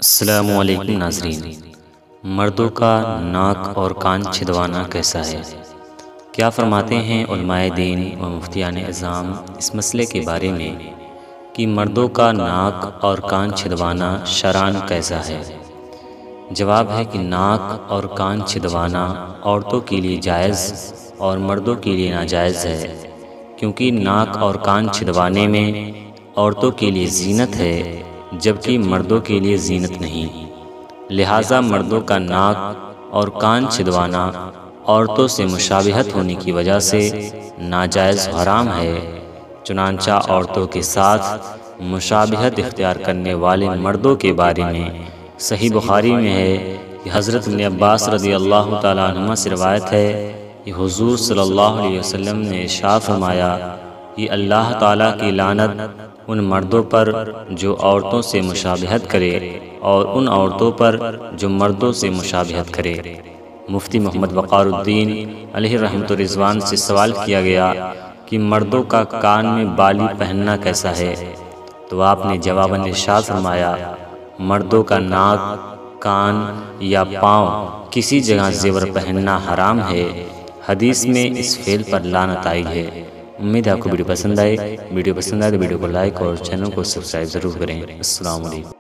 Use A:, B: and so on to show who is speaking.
A: السلام علیکم ناظرین، مردوں کا ناک اور کان چھدوانا کیسا ہے؟ کیا فرماتے ہیں علماء دین و مفتیان اعظام اس مسئلے کے بارے میں کہ مردوں کا ناک اور کان چھدوانا شرعاً کیسا ہے؟ جواب ہے کہ ناک اور کان چھدوانا عورتوں کے لیے جائز اور مردوں کے لیے ناجائز ہے، کیونکہ ناک اور کان چھدوانے میں عورتوں کے لیے زینت ہے جبکہ مردوں کے لیے زینت نہیں، لہٰذا مردوں کا ناک اور کان چھدوانا عورتوں سے مشابہت ہونے کی وجہ سے ناجائز حرام ہے۔ چنانچہ عورتوں کے ساتھ مشابہت اختیار کرنے والے مردوں کے بارے میں صحیح بخاری میں ہے کہ حضرت ابن عباس رضی اللہ تعالیٰ عنہما سے روایت ہے کہ حضور صلی اللہ علیہ وسلم نے ارشاد فرمایا کہ اللہ تعالیٰ کی لعنت ان مردوں پر جو عورتوں سے مشابہت کرے اور ان عورتوں پر جو مردوں سے مشابہت کرے۔ مفتی محمد وقار الدین علیہ رحمت رضوان سے سوال کیا گیا کہ مردوں کا کان میں بالی پہننا کیسا ہے؟ تو آپ نے جواباً ارشاد فرمایا، مردوں کا ناک، کان یا پاؤں کسی جگہ زیور پہننا حرام ہے۔ حدیث میں اس فعل پر لعنت آئی ہے۔ امید ہے آپ کو ویڈیو پسند آئے۔ ویڈیو پسند آئے تو ویڈیو کو لائک اور چینل کو سبسکرائب ضرور کریں۔ السلام علیکم۔